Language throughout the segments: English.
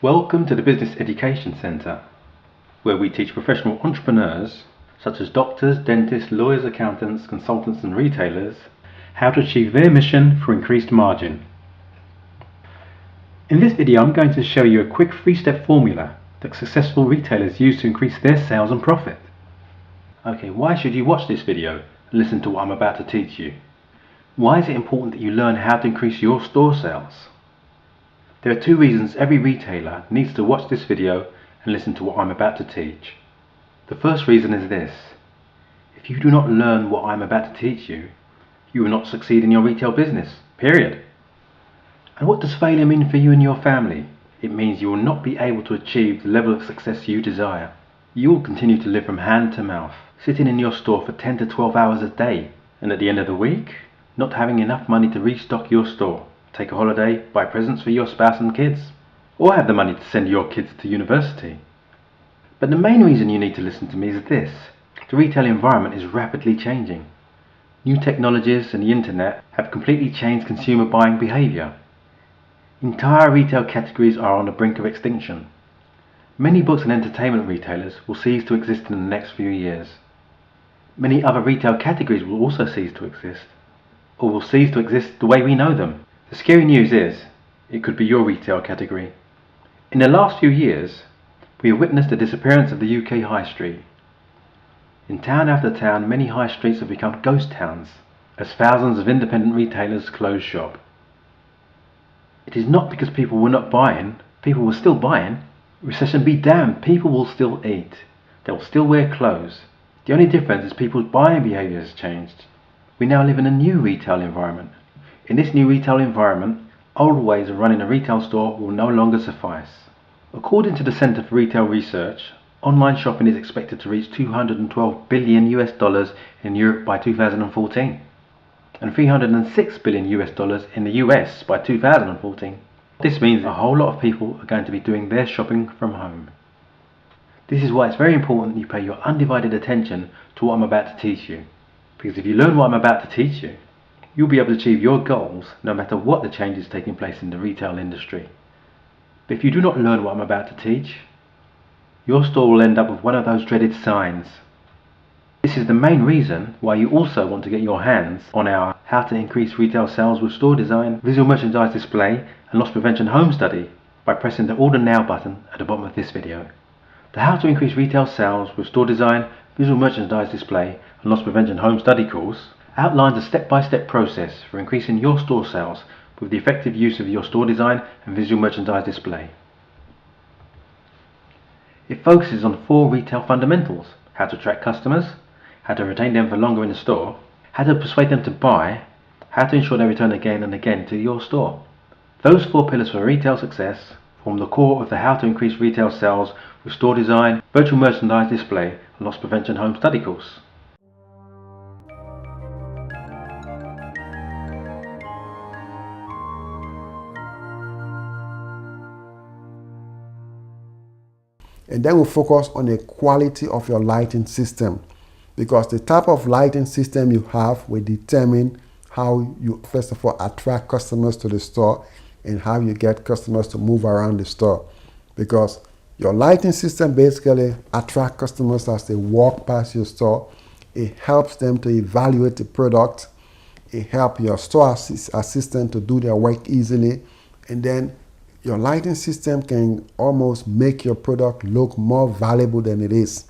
Welcome to the Business Education Centre, where we teach professional entrepreneurs, such as doctors, dentists, lawyers, accountants, consultants and retailers, how to achieve their mission for increased margin. In this video, I'm going to show you a quick 3-step formula that successful retailers use to increase their sales and profit. Okay, why should you watch this video and listen to what I'm about to teach you? Why is it important that you learn how to increase your store sales? There are 2 reasons every retailer needs to watch this video and listen to what I'm about to teach. The first reason is this: if you do not learn what I'm about to teach you, you will not succeed in your retail business, period. And what does failure mean for you and your family? It means you will not be able to achieve the level of success you desire. You will continue to live from hand to mouth, sitting in your store for 10 to 12 hours a day, and at the end of the week, not having enough money to restock your store, take a holiday, buy presents for your spouse and kids, or have the money to send your kids to university. But the main reason you need to listen to me is this: the retail environment is rapidly changing. New technologies and the internet have completely changed consumer buying behaviour. Entire retail categories are on the brink of extinction. Many books and entertainment retailers will cease to exist in the next few years. Many other retail categories will also cease to exist, or will cease to exist the way we know them. The scary news is, it could be your retail category. In the last few years, we have witnessed the disappearance of the UK high street. In town after town, many high streets have become ghost towns, as thousands of independent retailers close shop. It is not because people were not buying, people were still buying. Recession be damned, people will still eat. They will still wear clothes. The only difference is people's buying behaviour has changed. We now live in a new retail environment. In this new retail environment, old ways of running a retail store will no longer suffice. According to the Centre for Retail Research, online shopping is expected to reach $212 billion in Europe by 2014 and $306 billion in the US by 2014. This means a whole lot of people are going to be doing their shopping from home. This is why it's very important that you pay your undivided attention to what I'm about to teach you. Because if you learn what I'm about to teach you, you'll be able to achieve your goals no matter what the changes taking place in the retail industry. But if you do not learn what I'm about to teach, your store will end up with one of those dreaded signs. This is the main reason why you also want to get your hands on our How to Increase Retail Sales with Store Design, Visual Merchandise Display and Loss Prevention Home Study by pressing the Order Now button at the bottom of this video. The How to Increase Retail Sales with Store Design, Visual Merchandise Display and Loss Prevention Home Study course outlines a step-by-step process for increasing your store sales with the effective use of your store design and visual merchandise display. It focuses on 4 retail fundamentals: how to attract customers, how to retain them for longer in the store, how to persuade them to buy, how to ensure they return again and again to your store. Those 4 pillars for retail success form the core of the How to Increase Retail Sales with Store Design, Virtual Merchandise Display and Loss Prevention Home Study course. And then we'll focus on the quality of your lighting system, because the type of lighting system you have will determine how you, first of all, attract customers to the store and how you get customers to move around the store. Because your lighting system basically attracts customers as they walk past your store. It helps them to evaluate the product. It helps your store assistant to do their work easily. And then your lighting system can almost make your product look more valuable than it is.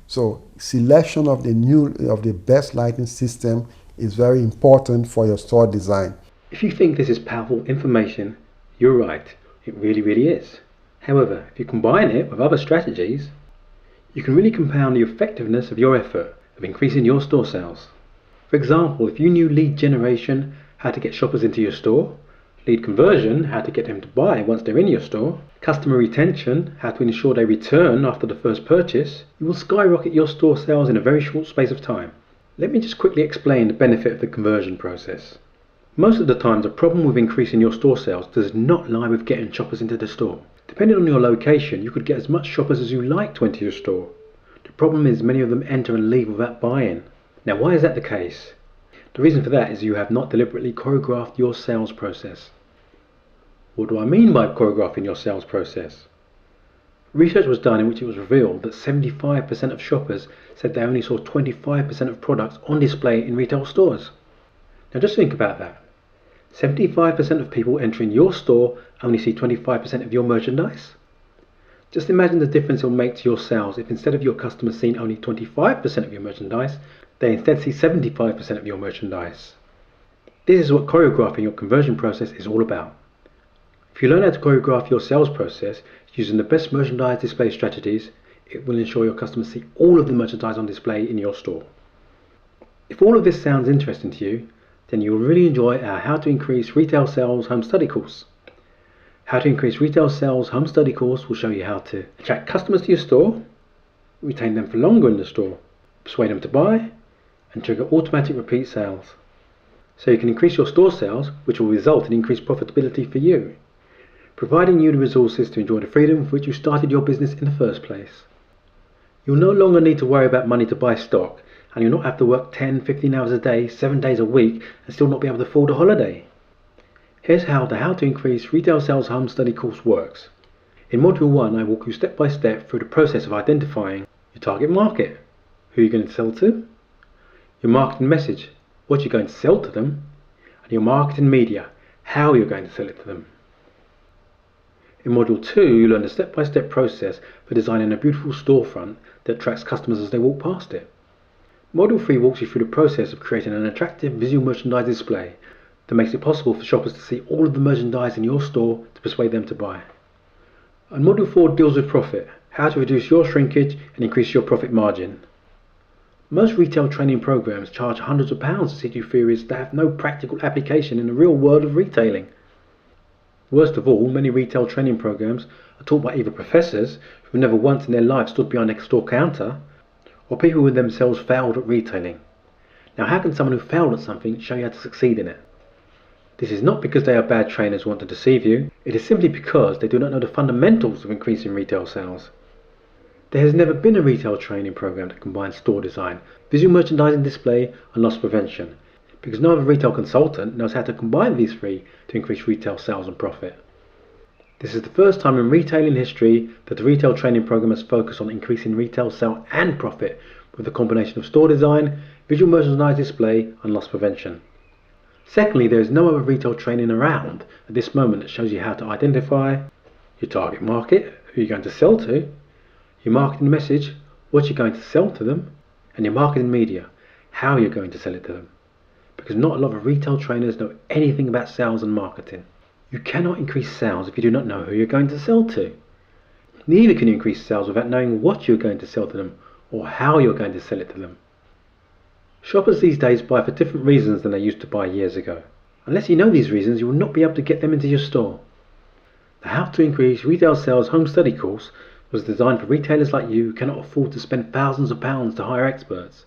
So selection of the best lighting system is very important for your store design. If you think this is powerful information, you're right. It really is. However, if you combine it with other strategies, you can really compound the effectiveness of your effort of increasing your store sales. For example, if you knew lead generation, how to get shoppers into your store, lead conversion, how to get them to buy once they're in your store, customer retention, how to ensure they return after the first purchase, you will skyrocket your store sales in a very short space of time. Let me just quickly explain the benefit of the conversion process. Most of the time, the problem with increasing your store sales does not lie with getting shoppers into the store. Depending on your location, you could get as much shoppers as you like to enter your store. The problem is many of them enter and leave without buying. Now, why is that the case? The reason for that is you have not deliberately choreographed your sales process. What do I mean by choreographing your sales process? Research was done in which it was revealed that 75% of shoppers said they only saw 25% of products on display in retail stores. Now just think about that. 75% of people entering your store only see 25% of your merchandise. Just imagine the difference it will make to your sales if instead of your customers seeing only 25% of your merchandise, they instead see 75% of your merchandise. This is what choreographing your conversion process is all about. If you learn how to choreograph your sales process using the best merchandise display strategies, it will ensure your customers see all of the merchandise on display in your store. If all of this sounds interesting to you, then you will really enjoy our How to Increase Retail Sales Home Study course. How to Increase Retail Sales Home Study course will show you how to attract customers to your store, retain them for longer in the store, persuade them to buy, and trigger automatic repeat sales. So you can increase your store sales, which will result in increased profitability for you, providing you the resources to enjoy the freedom for which you started your business in the first place. You'll no longer need to worry about money to buy stock, and you'll not have to work 10, 15 hours a day, 7 days a week, and still not be able to afford a holiday. Here's how the How to Increase Retail Sales Home Study course works. In Module 1, I walk you step by step through the process of identifying your target market, who you're going to sell to, your marketing message, what you're going to sell to them, and your marketing media, how you're going to sell it to them. In Module 2, you learn the step-by-step process for designing a beautiful storefront that attracts customers as they walk past it. Module 3 walks you through the process of creating an attractive visual merchandise display that makes it possible for shoppers to see all of the merchandise in your store to persuade them to buy. And Module 4 deals with profit, how to reduce your shrinkage and increase your profit margin. Most retail training programs charge hundreds of pounds to teach you theories that have no practical application in the real world of retailing. Worst of all, many retail training programs are taught by either professors who never once in their life stood behind a store counter, or people who themselves failed at retailing. Now, how can someone who failed at something show you how to succeed in it? This is not because they are bad trainers who want to deceive you, it is simply because they do not know the fundamentals of increasing retail sales. There has never been a retail training program that combines store design, visual merchandising display, and loss prevention, because no other retail consultant knows how to combine these three to increase retail sales and profit. This is the first time in retailing history that the retail training program has focused on increasing retail sale and profit with a combination of store design, visual merchandise display, and loss prevention. Secondly, there is no other retail training around at this moment that shows you how to identify your target market, who you're going to sell to, your marketing message, what you're going to sell to them, and your marketing media, how you're going to sell it to them. Because not a lot of retail trainers know anything about sales and marketing. You cannot increase sales if you do not know who you're going to sell to. Neither can you increase sales without knowing what you're going to sell to them or how you're going to sell it to them. Shoppers these days buy for different reasons than they used to buy years ago. Unless you know these reasons, you will not be able to get them into your store. The How to Increase Retail Sales Home Study course was designed for retailers like you who cannot afford to spend thousands of pounds to hire experts.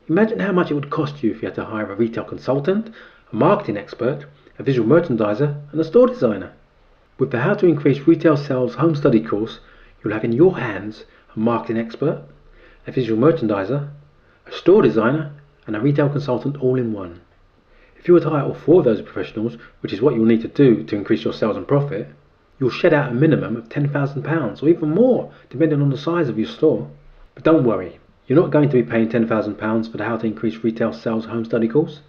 Imagine how much it would cost you if you had to hire a retail consultant, a marketing expert, a visual merchandiser, and a store designer. With the How to Increase Retail Sales Home Study course, you'll have in your hands a marketing expert, a visual merchandiser, a store designer, and a retail consultant all in one. If you were to hire all four of those professionals, which is what you'll need to do to increase your sales and profit, you'll shed out a minimum of £10,000 or even more, depending on the size of your store. But don't worry, you're not going to be paying £10,000 for the How to Increase Retail Sales Home Study course.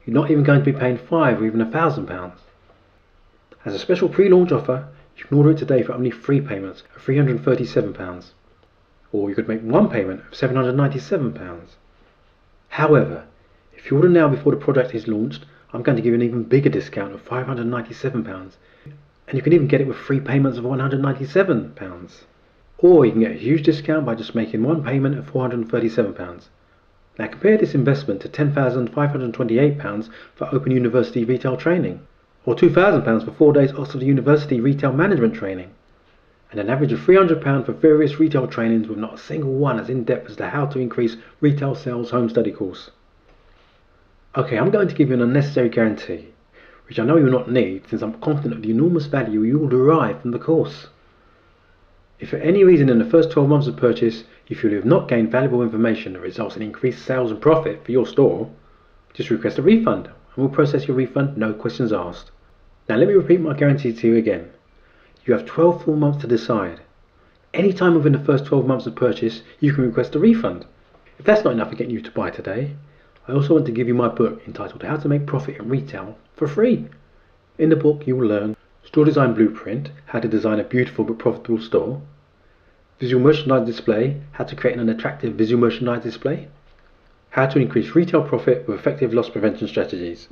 You're not even going to be paying £5,000 or even £1,000. As a special pre-launch offer, you can order it today for only 3 payments of £337. Or you could make one payment of £797. However, if you order now before the product is launched, I'm going to give you an even bigger discount of £597, and you can even get it with 3 payments of £197. Or you can get a huge discount by just making one payment of £437. Now compare this investment to £10,528 for Open University retail training, or £2,000 for 4 days Oxford University retail management training, and an average of £300 for various retail trainings with not a single one as in-depth as the How to Increase Retail Sales Home Study course. Okay, I'm going to give you an unnecessary guarantee, which I know you'll not need since I'm confident of the enormous value you will derive from the course. If for any reason in the first 12 months of purchase you feel you have not gained valuable information that results in increased sales and profit for your store, just request a refund and we'll process your refund, no questions asked. Now let me repeat my guarantee to you again. You have 12 full months to decide. Any time within the first 12 months of purchase, you can request a refund. If that's not enough for getting you to buy today, I also want to give you my book entitled How to Make Profit in Retail for free. In the book you will learn Store Design Blueprint, how to design a beautiful but profitable store, Visual Merchandise Display, how to create an attractive visual merchandise display, how to increase retail profit with effective loss prevention strategies.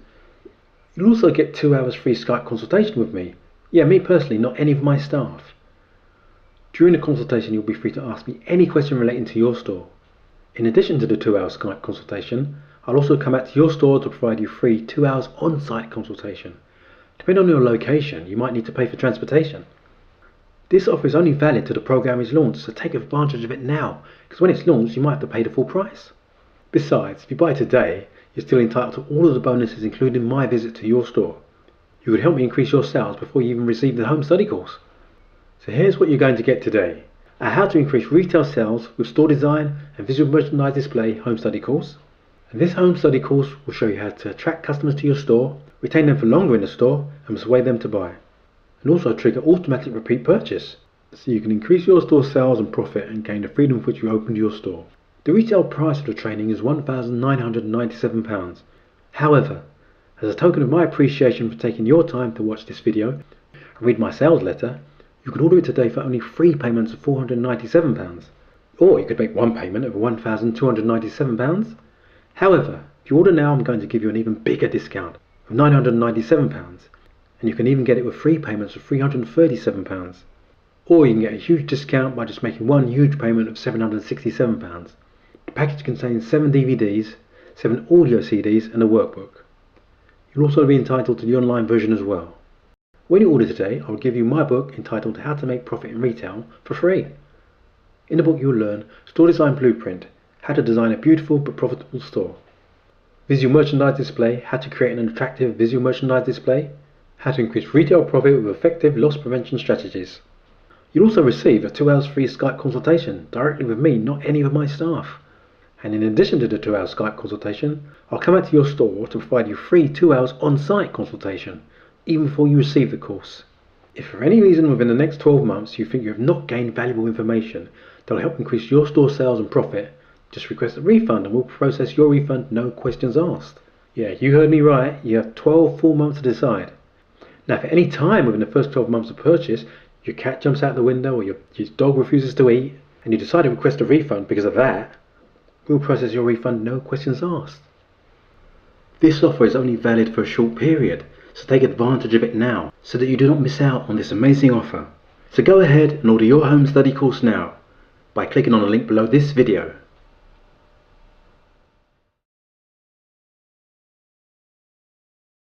You'll also get 2 hours free Skype consultation with me. Yeah, me personally, not any of my staff. During the consultation you'll be free to ask me any question relating to your store. In addition to the 2-hour Skype consultation, I'll also come out to your store to provide you free 2 hours on-site consultation. Depending on your location, you might need to pay for transportation. This offer is only valid till the program is launched, so take advantage of it now, because when it's launched you might have to pay the full price. Besides, if you buy today, you're still entitled to all of the bonuses including my visit to your store. You would help me increase your sales before you even receive the home study course. So here's what you're going to get today. A How to Increase Retail Sales with Store Design and Visual Merchandise Display home study course. And this home study course will show you how to attract customers to your store, retain them for longer in the store, and persuade them to buy. And also trigger automatic repeat purchase, so you can increase your store sales and profit and gain the freedom with which you opened your store. The retail price of the training is £1,997. However, as a token of my appreciation for taking your time to watch this video and read my sales letter, you can order it today for only 3 payments of £497. Or you could make 1 payment of £1,297. However, if you order now, I'm going to give you an even bigger discount of £997. And you can even get it with 3 payments of £337. Or you can get a huge discount by just making 1 huge payment of £767. The package contains 7 DVDs, 7 audio CDs and a workbook. You'll also be entitled to the online version as well. When you order today, I will give you my book entitled How to Make Profit in Retail for free. In the book you'll learn Store Design Blueprint, how to design a beautiful but profitable store, Visual Merchandise Display, how to create an attractive visual merchandise display, how to increase retail profit with effective loss prevention strategies. You'll also receive a 2 hours free Skype consultation directly with me, not any of my staff. And in addition to the 2 hour Skype consultation, I'll come out to your store to provide you free 2 hours on-site consultation, even before you receive the course. If for any reason within the next 12 months you think you have not gained valuable information that will help increase your store sales and profit, just request a refund and we'll process your refund, no questions asked. Yeah, you heard me right, you have 12 full months to decide. Now if at any time within the first 12 months of purchase, your cat jumps out the window or your dog refuses to eat, and you decide to request a refund because of that, we'll process your refund, no questions asked. This offer is only valid for a short period, so take advantage of it now, so that you do not miss out on this amazing offer. So go ahead and order your home study course now, by clicking on the link below this video.